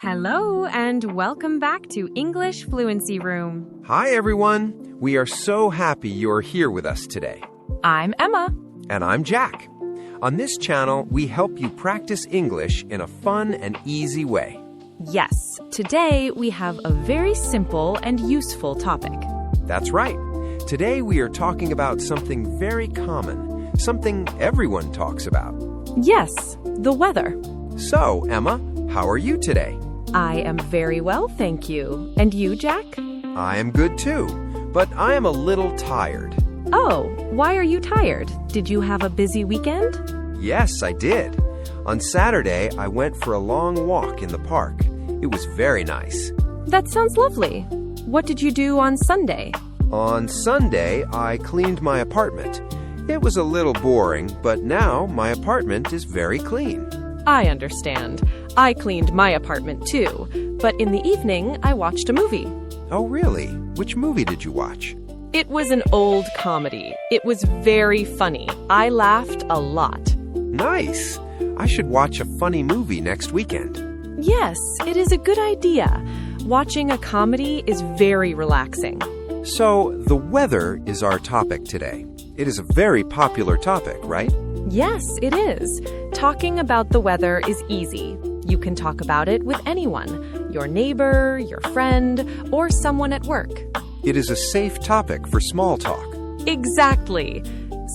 Hello, and welcome back to English Fluency Room. Hi, everyone. We are so happy you're here with us today. I'm Emma. And I'm Jack. On this channel, we help you practice English in a fun and easy way. Yes, today we have a very simple and useful topic. That's right. Today we are talking about something very common, something everyone talks about. Yes, the weather. So, Emma, how are you today? I am very well, thank you. And you, Jack? I am good too, but I am a little tired. Oh, why are you tired? Did you have a busy weekend? Yes, I did. On Saturday, I went for a long walk in the park. It was very nice. That sounds lovely. What did you do on Sunday? On Sunday, I cleaned my apartment. It was a little boring, but now my apartment is very clean. I understand. I cleaned my apartment too, but in the evening I watched a movie. Oh, really? Which movie did you watch? It was an old comedy. It was very funny. I laughed a lot. Nice! I should watch a funny movie next weekend. Yes, it is a good idea. Watching a comedy is very relaxing. So, the weather is our topic today. It is a very popular topic, right? Yes, it is. Talking about the weather is easy. You can talk about it with anyone, your neighbor, your friend, or someone at work. It is a safe topic for small talk. Exactly.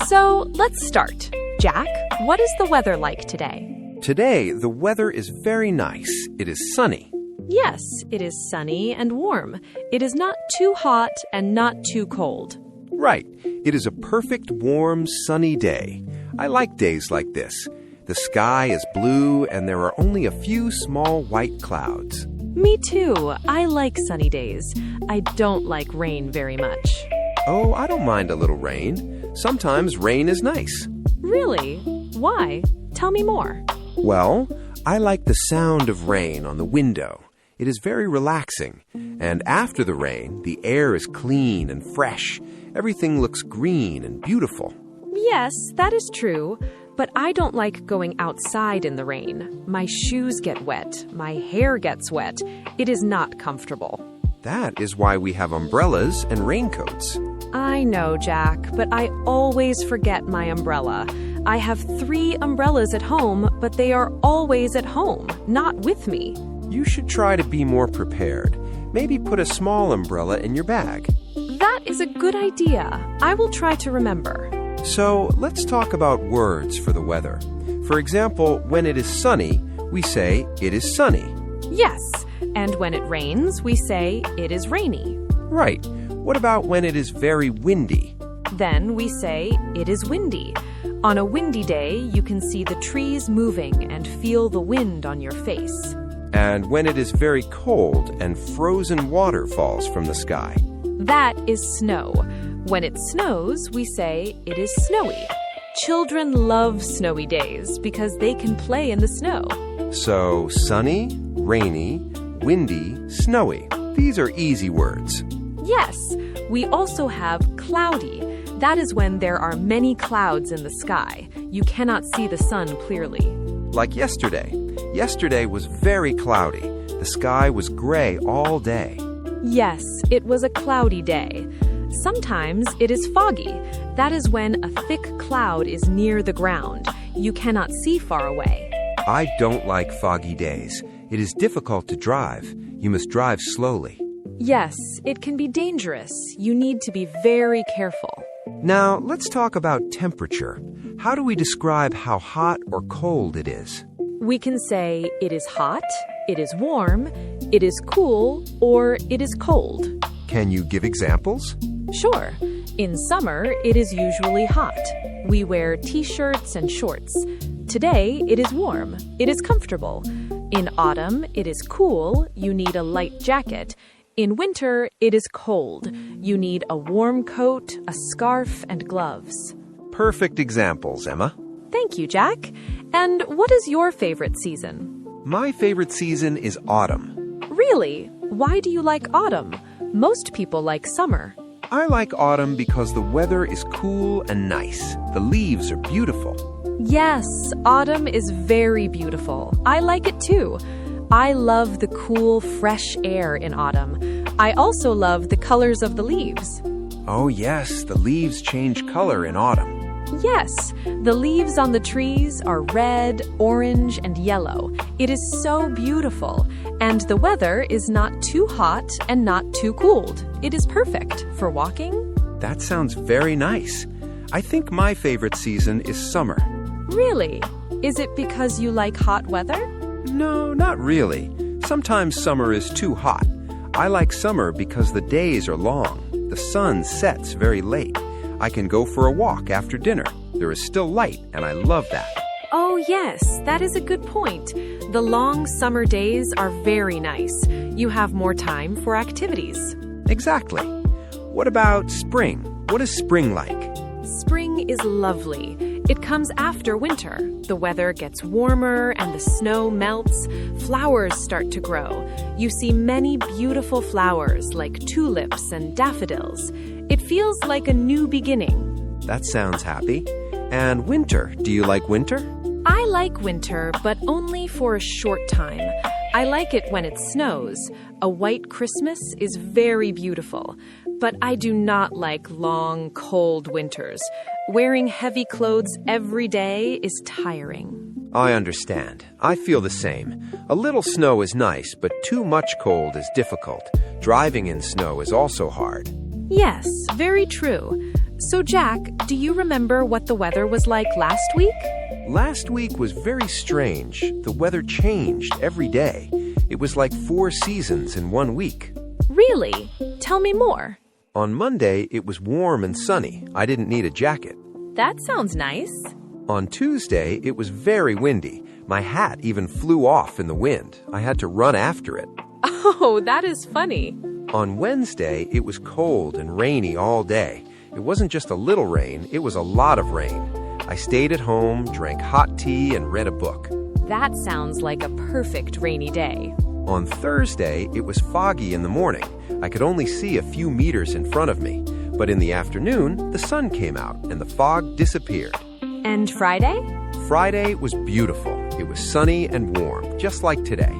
So, let's start. Jack, what is the weather like today? Today, the weather is very nice. It is sunny. Yes, it is sunny and warm. It is not too hot and not too cold. Right. It is a perfect, warm, sunny day. I like days like this. The sky is blue and there are only a few small white clouds. Me too. I like sunny days. I don't like rain very much. Oh, I don't mind a little rain. Sometimes rain is nice. Really? Why? Tell me more. Well, I like the sound of rain on the window. It is very relaxing. And after the rain, the air is clean and fresh. Everything looks green and beautiful. Yes, that is true. But I don't like going outside in the rain. My shoes get wet. My hair gets wet. It is not comfortable. That is why we have umbrellas and raincoats. I know, Jack, but I always forget my umbrella. I have 3 umbrellas at home, but they are always at home, not with me. You should try to be more prepared. Maybe put a small umbrella in your bag. That is a good idea. I will try to remember. So, let's talk about words for the weather. For example, when it is sunny, we say it is sunny. Yes, and when it rains, we say it is rainy. Right. What about when it is very windy? Then we say it is windy. On a windy day, you can see the trees moving and feel the wind on your face. And when it is very cold and frozen water falls from the sky? That is snow. When it snows, we say it is snowy. Children love snowy days because they can play in the snow. So, sunny, rainy, windy, snowy. These are easy words. Yes, we also have cloudy. That is when there are many clouds in the sky. You cannot see the sun clearly. Like yesterday. Yesterday was very cloudy. The sky was gray all day. Yes, it was a cloudy day. Sometimes it is foggy. That is when a thick cloud is near the ground. You cannot see far away. I don't like foggy days. It is difficult to drive. You must drive slowly. Yes, it can be dangerous. You need to be very careful. Now, let's talk about temperature. How do we describe how hot or cold it is? We can say it is hot, it is warm, it is cool, or it is cold. Can you give examples? Sure. In summer, it is usually hot. We wear t-shirts and shorts. Today, it is warm. It is comfortable. In autumn, it is cool. You need a light jacket. In winter, it is cold. You need a warm coat, a scarf, and gloves. Perfect examples, Emma. Thank you, Jack. And what is your favorite season? My favorite season is autumn. Really? Why do you like autumn? Most people like summer. I like autumn because the weather is cool and nice. The leaves are beautiful. Yes, autumn is very beautiful. I like it too. I love the cool, fresh air in autumn. I also love the colors of the leaves. Oh, yes, the leaves change color in autumn. Yes, the leaves on the trees are red, orange, and yellow. It is so beautiful, and the weather is not too hot and not too cold. It is perfect for walking. That sounds very nice. I think my favorite season is summer. Really? Is it because you like hot weather? No, not really. Sometimes summer is too hot. I like summer because the days are long. The sun sets very late. I can go for a walk after dinner. There is still light, and I love that. Oh, yes, that is a good point. The long summer days are very nice. You have more time for activities. Exactly. What about spring? What is spring like? Spring is lovely. It comes after winter. The weather gets warmer and the snow melts. Flowers start to grow. You see many beautiful flowers like tulips and daffodils. It feels like a new beginning. That sounds happy. And winter, do you like winter? I like winter, but only for a short time. I like it when it snows. A white Christmas is very beautiful. But I do not like long, cold winters. Wearing heavy clothes every day is tiring. I understand. I feel the same. A little snow is nice, but too much cold is difficult. Driving in snow is also hard. Yes, very true. So, Jack, do you remember what the weather was like last week? Last week was very strange. The weather changed every day. It was like 4 seasons in 1 week. Really? Tell me more. On Monday, it was warm and sunny. I didn't need a jacket. That sounds nice. On Tuesday, it was very windy. My hat even flew off in the wind. I had to run after it. Oh, that is funny. On Wednesday, it was cold and rainy all day. It wasn't just a little rain, it was a lot of rain. I stayed at home, drank hot tea, and read a book. That sounds like a perfect rainy day. On Thursday, it was foggy in the morning. I could only see a few meters in front of me. But in the afternoon, the sun came out and the fog disappeared. And Friday? Friday was beautiful. It was sunny and warm, just like today.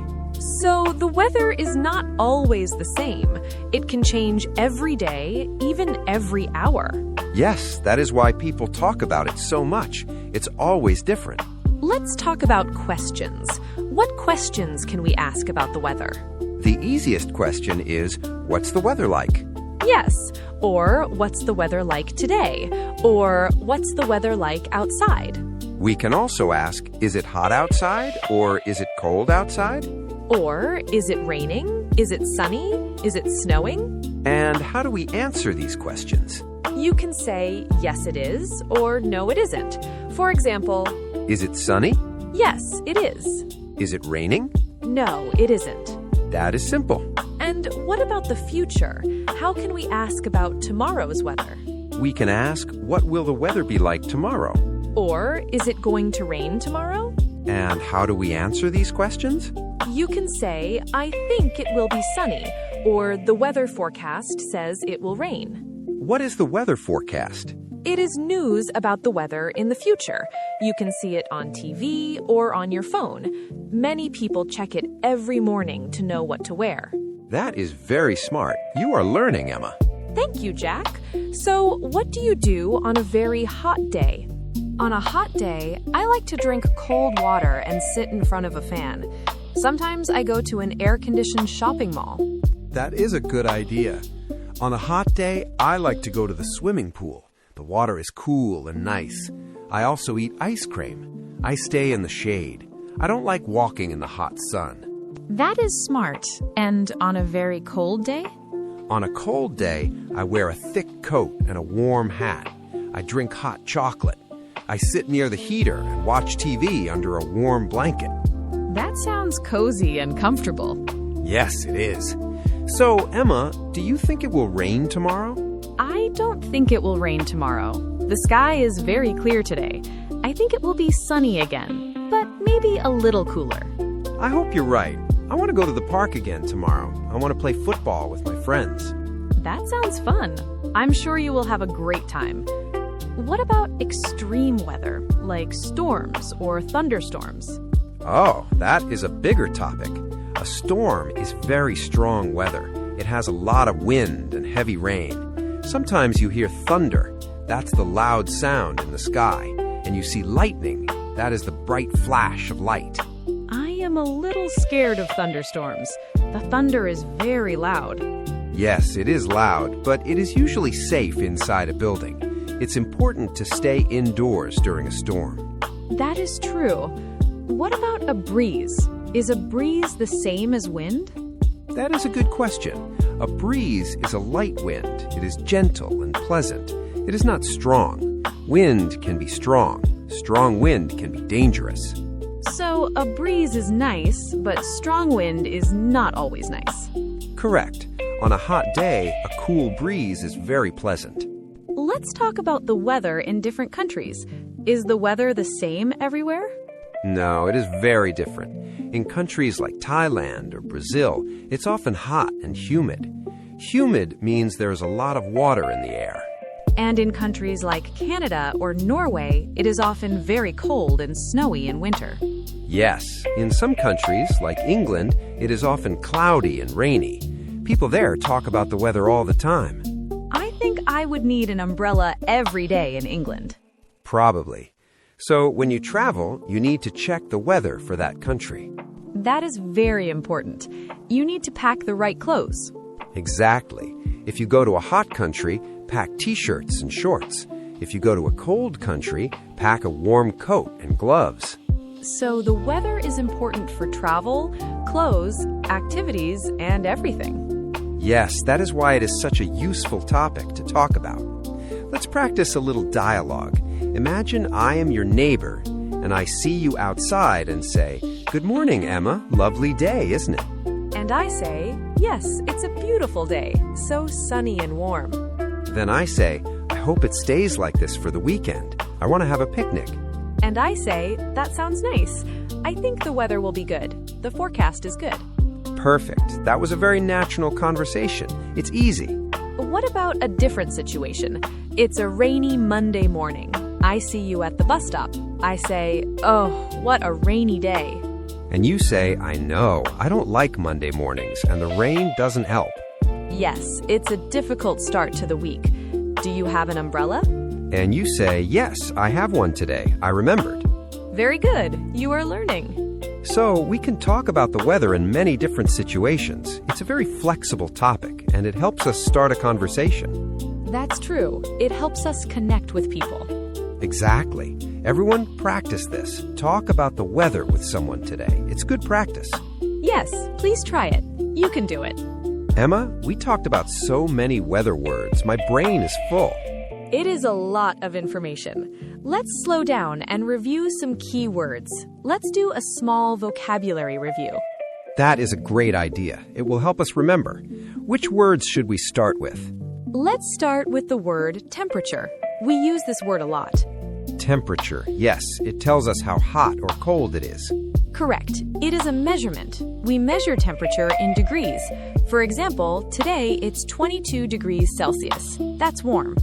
So the weather is not always the same. It can change every day, even every hour. Yes, that is why people talk about it so much. It's always different. Let's talk about questions. What questions can we ask about the weather? The easiest question is, what's the weather like? Yes, or what's the weather like today? Or what's the weather like outside? We can also ask, is it hot outside or is it cold outside? Or is it raining? Is it sunny? Is it snowing? And how do we answer these questions? You can say, yes it is, or no it isn't. For example, is it sunny? Yes, it is. Is it raining? No, it isn't. That is simple. And what about the future? How can we ask about tomorrow's weather? We can ask, what will the weather be like tomorrow? Or, is it going to rain tomorrow? And how do we answer these questions? You can say, I think it will be sunny, or the weather forecast says it will rain. What is the weather forecast? It is news about the weather in the future. You can see it on TV or on your phone. Many people check it every morning to know what to wear. That is very smart. You are learning, Emma. Thank you, Jack. So, what do you do on a very hot day? On a hot day, I like to drink cold water and sit in front of a fan. Sometimes I go to an air-conditioned shopping mall. That is a good idea. On a hot day, I like to go to the swimming pool. The water is cool and nice. I also eat ice cream. I stay in the shade. I don't like walking in the hot sun. That is smart. And on a very cold day? On a cold day, I wear a thick coat and a warm hat. I drink hot chocolate. I sit near the heater and watch TV under a warm blanket. That sounds cozy and comfortable. Yes, it is. So, Emma, do you think it will rain tomorrow? I don't think it will rain tomorrow. The sky is very clear today. I think it will be sunny again, but maybe a little cooler. I hope you're right. I want to go to the park again tomorrow. I want to play football with my friends. That sounds fun. I'm sure you will have a great time. What about extreme weather, like storms or thunderstorms? Oh, that is a bigger topic. A storm is very strong weather. It has a lot of wind and heavy rain. Sometimes you hear thunder. That's the loud sound in the sky. And you see lightning. That is the bright flash of light. I am a little scared of thunderstorms. The thunder is very loud. Yes, it is loud, but it is usually safe inside a building. It's important to stay indoors during a storm. That is true. What about a breeze? Is a breeze the same as wind? That is a good question. A breeze is a light wind. It is gentle and pleasant. It is not strong. Wind can be strong. Strong wind can be dangerous. So a breeze is nice, but strong wind is not always nice. Correct. On a hot day, a cool breeze is very pleasant. Let's talk about the weather in different countries. Is the weather the same everywhere? No, it is very different. In countries like Thailand or Brazil, it's often hot and humid. Humid means there is a lot of water in the air. And in countries like Canada or Norway, it is often very cold and snowy in winter. Yes, in some countries, like England, it is often cloudy and rainy. People there talk about the weather all the time. I think I would need an umbrella every day in England. Probably. So when you travel, you need to check the weather for that country. That is very important. You need to pack the right clothes. Exactly. If you go to a hot country, pack t-shirts and shorts. If you go to a cold country, pack a warm coat and gloves. So the weather is important for travel, clothes, activities, and everything. Yes, that is why it is such a useful topic to talk about. Let's practice a little dialogue. Imagine I am your neighbor, and I see you outside and say, "Good morning, Emma. Lovely day, isn't it?" And I say, "Yes, it's a beautiful day, so sunny and warm." Then I say, "I hope it stays like this for the weekend. I want to have a picnic." And I say, "That sounds nice. I think the weather will be good. The forecast is good." Perfect. That was a very natural conversation. It's easy. What about a different situation? It's a rainy Monday morning. I see you at the bus stop. I say, "Oh, what a rainy day." And you say, "I know. I don't like Monday mornings, and the rain doesn't help." Yes, it's a difficult start to the week. Do you have an umbrella? And you say, "Yes, I have one today. I remembered." Very good. You are learning. So we can talk about the weather in many different situations. It's a very flexible topic, and it helps us start a conversation. That's true. It helps us connect with people. Exactly. Everyone practice this. Talk about the weather with someone today. It's good practice. Yes, please try it. You can do it. Emma, we talked about so many weather words. My brain is full. It is a lot of information. Let's slow down and review some key words. Let's do a small vocabulary review. That is a great idea. It will help us remember. Which words should we start with? Let's start with the word temperature. We use this word a lot. Temperature. Yes, it tells us how hot or cold it is. Correct. It is a measurement. We measure temperature in degrees. For example, today it's 22 degrees Celsius. That's warm.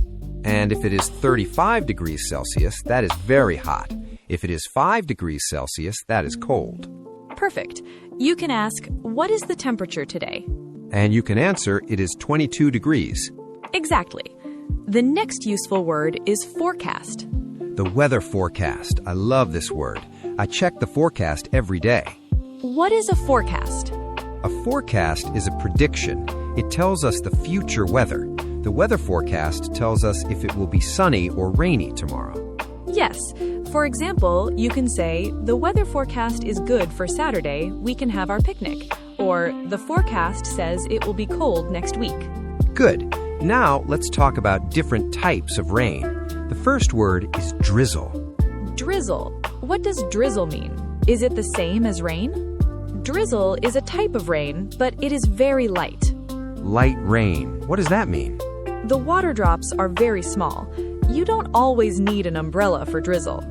And if it is 35 degrees Celsius, that is very hot. If it is 5 degrees Celsius, that is cold. Perfect. You can ask, "What is the temperature today?" And you can answer, "It is 22 degrees. Exactly. The next useful word is forecast. The weather forecast. I love this word. I check the forecast every day. What is a forecast? A forecast is a prediction. It tells us the future weather. The weather forecast tells us if it will be sunny or rainy tomorrow. Yes. For example, you can say, "The weather forecast is good for Saturday. We can have our picnic." Or, "The forecast says it will be cold next week." Good. Now let's talk about different types of rain. The first word is drizzle. Drizzle. What does drizzle mean? Is it the same as rain? Drizzle is a type of rain, but it is very light. Light rain. What does that mean? The water drops are very small. You don't always need an umbrella for drizzle.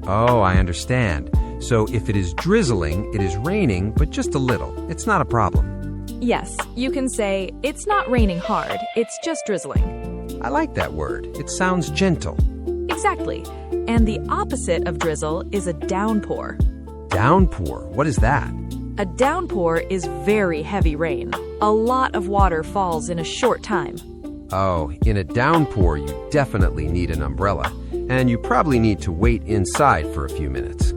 Oh, I understand. So if it is drizzling, it is raining, but just a little. It's not a problem. Yes, you can say, "It's not raining hard, it's just drizzling." I like that word. It sounds gentle. Exactly. And the opposite of drizzle is a downpour. Downpour. What is that? A downpour is very heavy rain. A lot of water falls in a short time. Oh, in a downpour, you definitely need an umbrella. And you probably need to wait inside for a few minutes.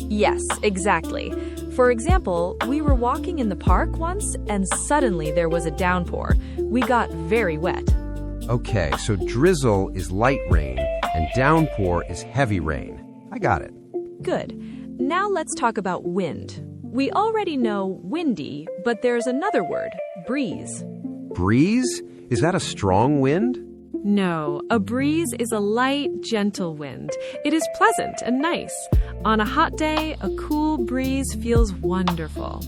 Yes, exactly. For example, we were walking in the park once and suddenly there was a downpour. We got very wet. Okay, so drizzle is light rain and downpour is heavy rain. I got it. Good. Now let's talk about wind. We already know windy, but there's another word, breeze. Breeze? Is that a strong wind? No, a breeze is a light, gentle wind. It is pleasant and nice. On a hot day, a cool breeze feels wonderful.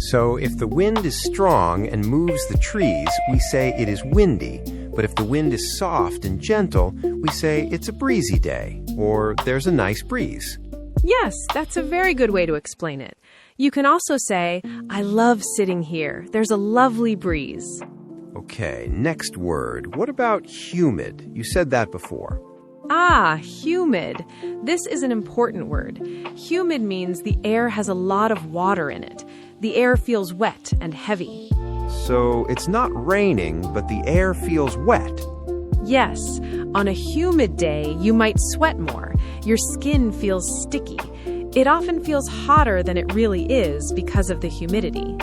So if the wind is strong and moves the trees, we say it is windy. But if the wind is soft and gentle, we say it's a breezy day, or there's a nice breeze. Yes, that's a very good way to explain it. You can also say, I love sitting here. There's a lovely breeze. Okay, next word. What about humid? You said that before. Ah, humid. This is an important word. Humid means the air has a lot of water in it. The air feels wet and heavy. So it's not raining, but the air feels wet. Yes, on a humid day, you might sweat more. Your skin feels sticky. It often feels hotter than it really is because of the humidity.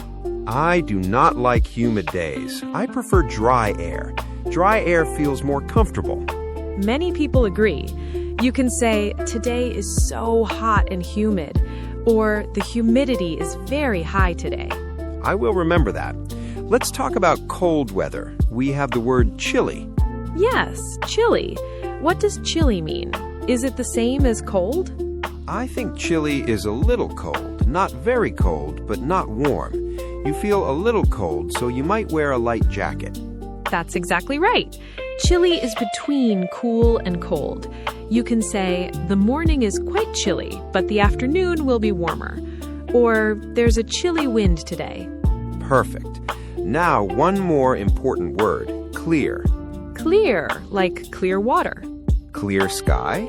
I do not like humid days. I prefer dry air. Dry air feels more comfortable. Many people agree. You can say, today is so hot and humid, or the humidity is very high today. I will remember that. Let's talk about cold weather. We have the word chilly. Yes, chilly. What does chilly mean? Is it the same as cold? I think chilly is a little cold. Not very cold, but not warm. You feel a little cold, so you might wear a light jacket. That's exactly right. Chilly is between cool and cold. You can say, the morning is quite chilly, but the afternoon will be warmer. Or, there's a chilly wind today. Perfect. Now, one more important word, clear. Clear, like clear water. Clear sky?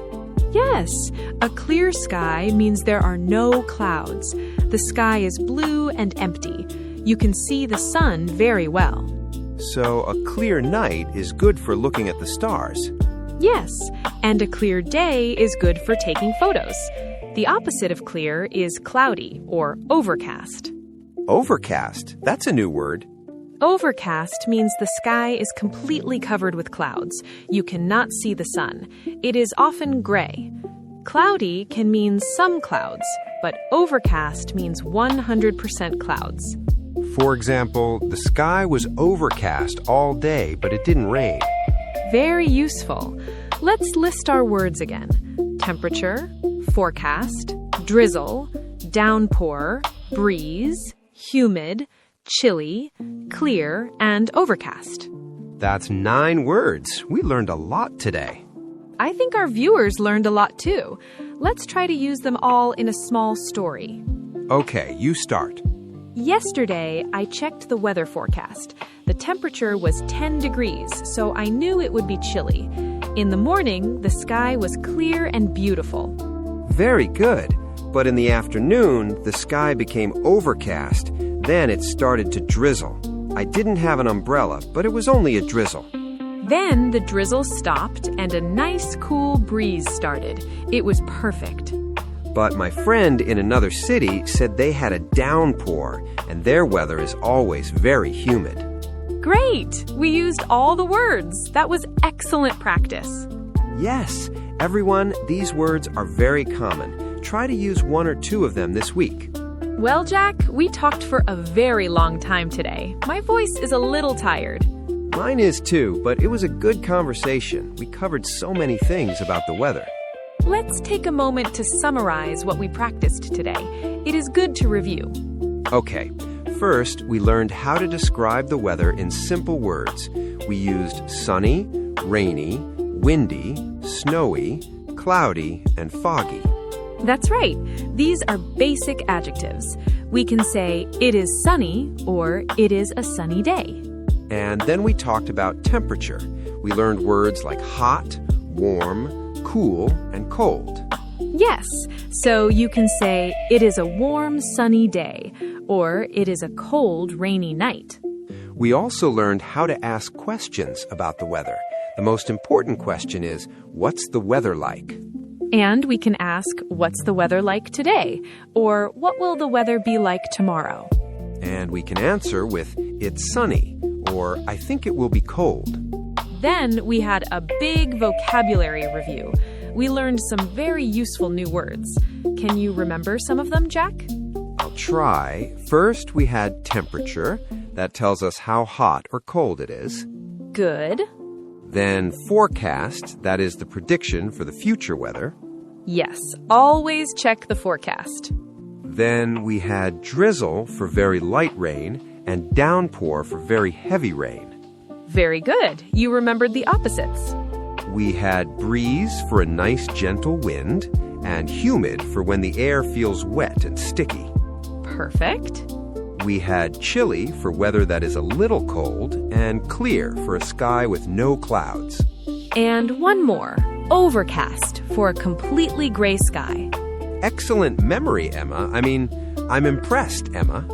Yes, a clear sky means there are no clouds. The sky is blue and empty. You can see the sun very well. So a clear night is good for looking at the stars. Yes, and a clear day is good for taking photos. The opposite of clear is cloudy or overcast. Overcast? That's a new word. Overcast means the sky is completely covered with clouds. You cannot see the sun. It is often gray. Cloudy can mean some clouds, but overcast means 100% clouds. For example, the sky was overcast all day, but it didn't rain. Very useful. Let's list our words again. Temperature, forecast, drizzle, downpour, breeze, humid, chilly, clear, and overcast. That's 9 words. We learned a lot today. I think our viewers learned a lot too. Let's try to use them all in a small story. Okay, you start. Yesterday, I checked the weather forecast. The temperature was 10 degrees, so I knew it would be chilly. In the morning, the sky was clear and beautiful. Very good. But in the afternoon, the sky became overcast. Then it started to drizzle. I didn't have an umbrella, but it was only a drizzle. Then the drizzle stopped and a nice cool breeze started. It was perfect. But my friend in another city said they had a downpour, and their weather is always very humid. Great! We used all the words. That was excellent practice. Yes, everyone, these words are very common. Try to use 1 or 2 of them this week. Well, Jack, we talked for a very long time today. My voice is a little tired. Mine is too, but it was a good conversation. We covered so many things about the weather. Let's take a moment to summarize what we practiced today. It is good to review. Okay, first we learned how to describe the weather in simple words. We used sunny, rainy, windy, snowy, cloudy, and foggy. That's right. These are basic adjectives. We can say, it is sunny, or it is a sunny day. And then we talked about temperature. We learned words like hot, warm, cool, and cold. Yes, so you can say, it is a warm, sunny day, or it is a cold, rainy night. We also learned how to ask questions about the weather. The most important question is, what's the weather like? And we can ask, what's the weather like today? Or what will the weather be like tomorrow? And we can answer with, it's sunny, or I think it will be cold. Then we had a big vocabulary review. We learned some very useful new words. Can you remember some of them, Jack? I'll try. First, we had temperature. That tells us how hot or cold it is. Good. Then forecast, that is the prediction for the future weather. Yes, always check the forecast. Then we had drizzle for very light rain and downpour for very heavy rain. Very good. You remembered the opposites. We had breeze for a nice gentle wind and humid for when the air feels wet and sticky. Perfect. We had chilly for weather that is a little cold and clear for a sky with no clouds. And one more, overcast for a completely gray sky. Excellent memory, Emma. I'm impressed, Emma.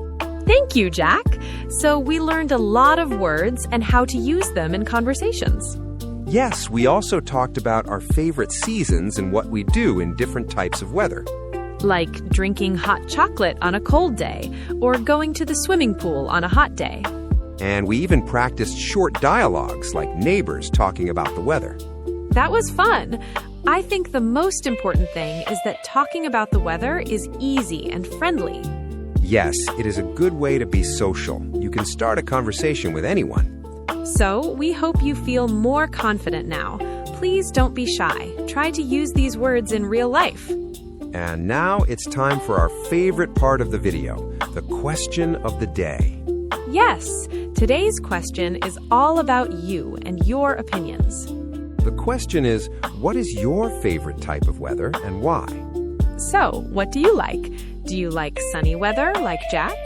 Thank you, Jack. So we learned a lot of words and how to use them in conversations. Yes, we also talked about our favorite seasons and what we do in different types of weather. Like drinking hot chocolate on a cold day or going to the swimming pool on a hot day. And we even practiced short dialogues like neighbors talking about the weather. That was fun. I think the most important thing is that talking about the weather is easy and friendly. Yes, it is a good way to be social. You can start a conversation with anyone. So we hope you feel more confident now. Please don't be shy. Try to use these words in real life. And now it's time for our favorite part of the video, the question of the day. Yes, today's question is all about you and your opinions. The question is, what is your favorite type of weather and why? So, what do you like? Do you like sunny weather like Jack?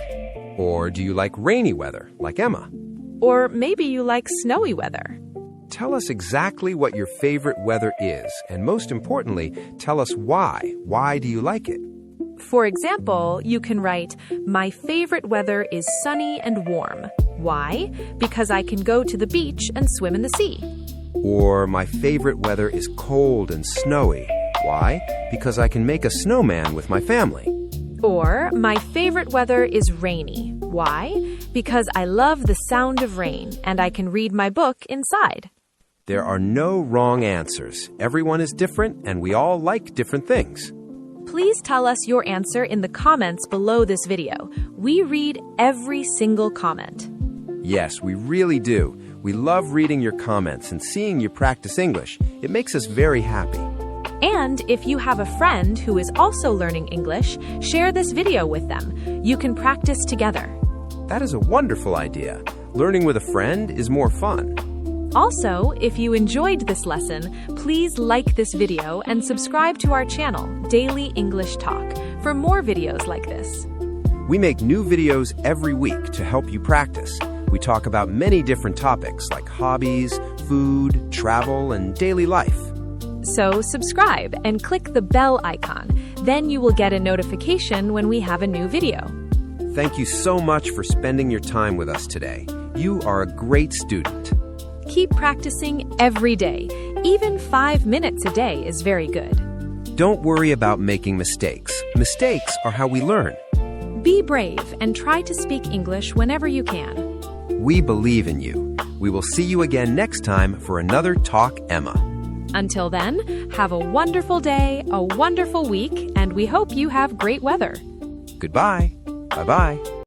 Or do you like rainy weather like Emma? Or maybe you like snowy weather. Tell us exactly what your favorite weather is, and most importantly, tell us why. Why do you like it? For example, you can write, my favorite weather is sunny and warm. Why? Because I can go to the beach and swim in the sea. Or my favorite weather is cold and snowy. Why? Because I can make a snowman with my family. Or my favorite weather is rainy. Why? Because I love the sound of rain and I can read my book inside. There are no wrong answers. Everyone is different and we all like different things. Please tell us your answer in the comments below this video. We read every single comment. Yes, we really do. We love reading your comments and seeing you practice English. It makes us very happy. And if you have a friend who is also learning English, share this video with them. You can practice together. That is a wonderful idea. Learning with a friend is more fun. Also, if you enjoyed this lesson, please like this video and subscribe to our channel, Daily English Talk, for more videos like this. We make new videos every week to help you practice. We talk about many different topics like hobbies, food, travel, and daily life. So subscribe and click the bell icon. Then you will get a notification when we have a new video. Thank you so much for spending your time with us today. You are a great student. Keep practicing every day. Even 5 minutes a day is very good. Don't worry about making mistakes. Mistakes are how we learn. Be brave and try to speak English whenever you can. We believe in you. We will see you again next time for another Talk Emma. Until then, have a wonderful day, a wonderful week, and we hope you have great weather. Goodbye. Bye-bye.